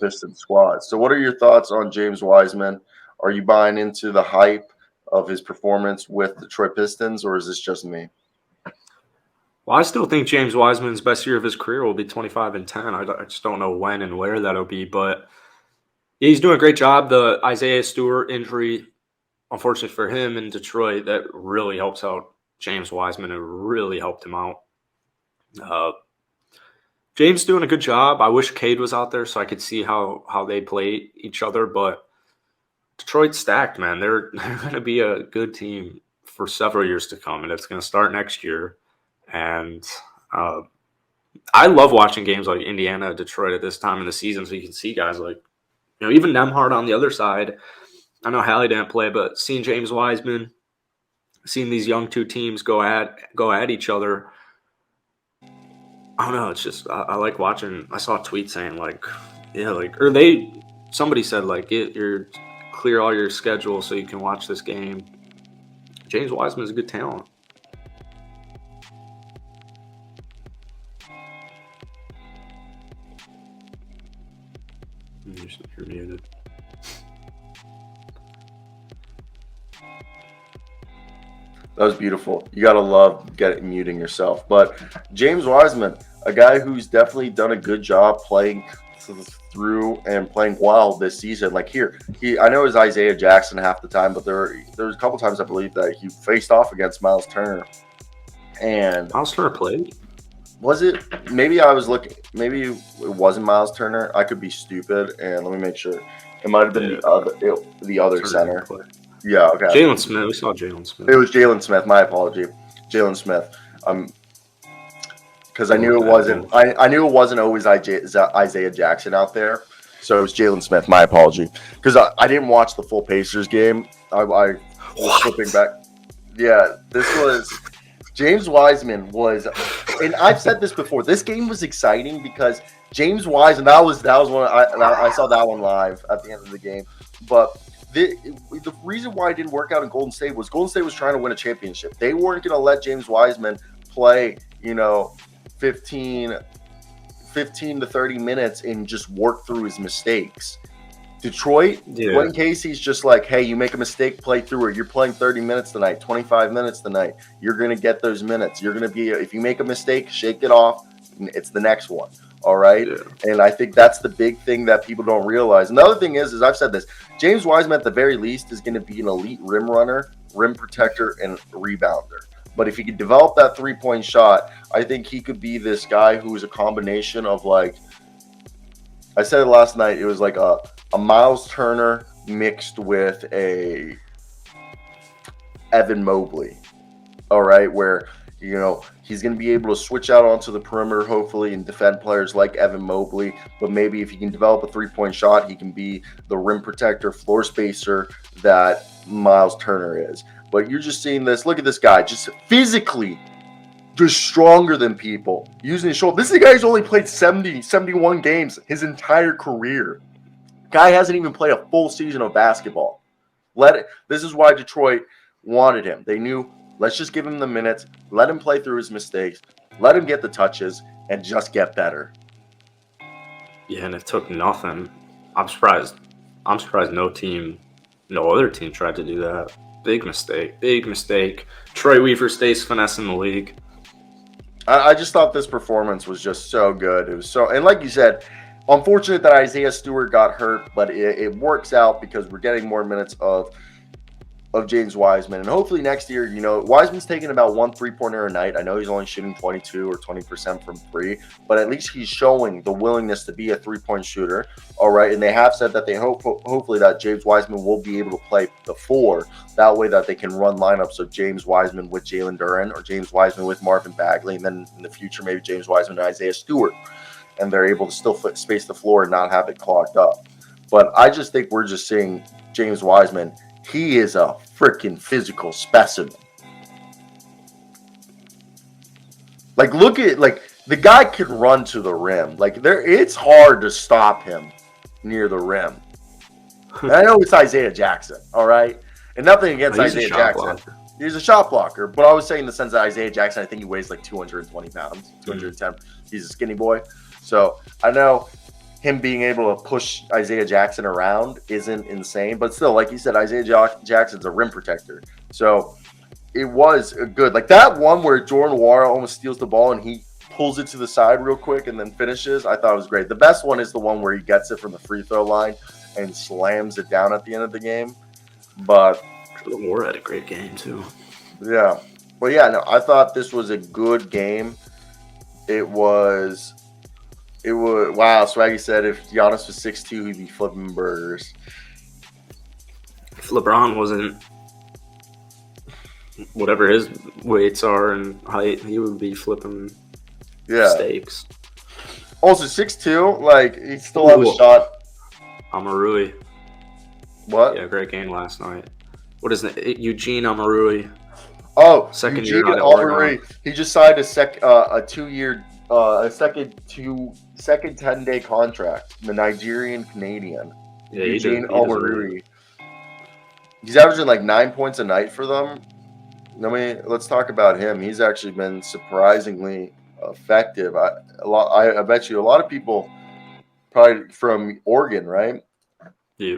Pistons squad. So what are your thoughts on James Wiseman? Are you buying into the hype of his performance with the Detroit Pistons, or is this just me? Well, I still think James Wiseman's best year of his career will be 25 and 10. I just don't know when and where that'll be, but he's doing a great job. The Isaiah Stewart injury, unfortunately for him in Detroit, that really helps out James Wiseman. It really helped him out. James doing a good job. I wish Cade was out there so I could see how they play each other, but Detroit's stacked, man. They're going to be a good team for several years to come, and it's going to start next year. And I love watching games like Indiana, Detroit at this time in the season, so you can see guys like, even Nemhard on the other side. I know Hallie didn't play, but seeing James Wiseman, seeing these young two teams go at each other, I don't know. It's just I like watching. I saw a tweet saying somebody said you're clear all your schedule so you can watch this game. James Wiseman is a good talent. You're muted. That was beautiful. You got to love muting yourself. But James Wiseman, a guy who's definitely done a good job playing through and playing well this season. Like I know it was Isaiah Jackson half the time, but there was a couple times I believe that he faced off against Miles Turner. And Miles Turner played? Was it? Maybe I was looking. Maybe it wasn't Miles Turner. I could be stupid. And let me make sure. It might have been the other center. Yeah, okay. Jalen Smith. We saw Jalen Smith. It was Jalen Smith. My apology. Jalen Smith. Because I knew it wasn't. I knew it wasn't always Isaiah Jackson out there. So it was Jalen Smith. My apology. Because I didn't watch the full Pacers game. I was flipping back. Yeah, this was James Wiseman was, and I've said this before. This game was exciting because James Wiseman. That was one. I saw that one live at the end of the game, but. The reason why it didn't work out in Golden State was trying to win a championship. They weren't going to let James Wiseman play, 15 to 30 minutes and just work through his mistakes. Detroit, Glenn Casey's just like, hey, you make a mistake, play through it. You're playing 30 minutes tonight, 25 minutes tonight. You're going to get those minutes. You're going to be, if you make a mistake, shake it off. It's the next one. All right. Yeah. And I think that's the big thing that people don't realize. Another thing is I've said this, James Wiseman at the very least is going to be an elite rim runner, rim protector, and rebounder. But if he could develop that 3-point shot, I think he could be this guy who is a combination of I said it last night, it was like a Miles Turner mixed with a Evan Mobley. All right. Where, he's going to be able to switch out onto the perimeter, hopefully, and defend players like Evan Mobley. But maybe if he can develop a 3-point shot, he can be the rim protector, floor spacer that Miles Turner is. But you're just seeing this. Look at this guy, just physically, just stronger than people, using his shoulder. This is a guy who's only played 71 games his entire career. Guy hasn't even played a full season of basketball. This is why Detroit wanted him. They knew, let's just give him the minutes, let him play through his mistakes, let him get the touches, and just get better. Yeah, and it took nothing. I'm surprised no other team tried to do that. Big mistake. Troy Weaver stays finessing the league. I just thought this performance was just so good. It was so, and like you said, unfortunate that Isaiah Stewart got hurt, but it works out because we're getting more minutes of James Wiseman. And hopefully next year, Wiseman's taking about 1 3-pointer a night. I know he's only shooting 22 or 20% from 3, but at least he's showing the willingness to be a 3-point shooter. All right. And they have said that they hopefully that James Wiseman will be able to play the 4. That way that they can run lineups of James Wiseman with Jalen Duren or James Wiseman with Marvin Bagley. And then in the future, maybe James Wiseman and Isaiah Stewart. And they're able to still space the floor and not have it clogged up. But I just think we're just seeing James Wiseman. He is a freaking physical specimen. Look at the guy can run to the rim. It's hard to stop him near the rim. And I know it's Isaiah Jackson, all right? And nothing against Isaiah Jackson. He's a shot blocker, but I was saying in the sense that Isaiah Jackson, I think he weighs 220 pounds, 210. He's a skinny boy. So I know him being able to push Isaiah Jackson around isn't insane. But still, like you said, Isaiah Jackson's a rim protector. So it was good. Like that one where Jordan Nwora almost steals the ball and he pulls it to the side real quick and then finishes, I thought it was great. The best one is the one where he gets it from the free throw line and slams it down at the end of the game. But Nwora had a great game too. Yeah. Well, yeah, no, I thought this was a good game. It was wow, Swaggy said if Giannis was 6'2", he'd be flipping burgers. If LeBron wasn't whatever his weights are and height, he would be flipping steaks. Also 6'2", like he still have a shot. Amarui. What? Yeah, great game last night. What is it? Eugene Amarui. Oh, second Eugene year Amarui. He just signed a second 10-day contract. The Nigerian Canadian. Yeah, Eugene Amarui. He's averaging like 9 points a night for them. Let's talk about him. He's actually been surprisingly effective. I bet you a lot of people probably from Oregon, right? Yeah.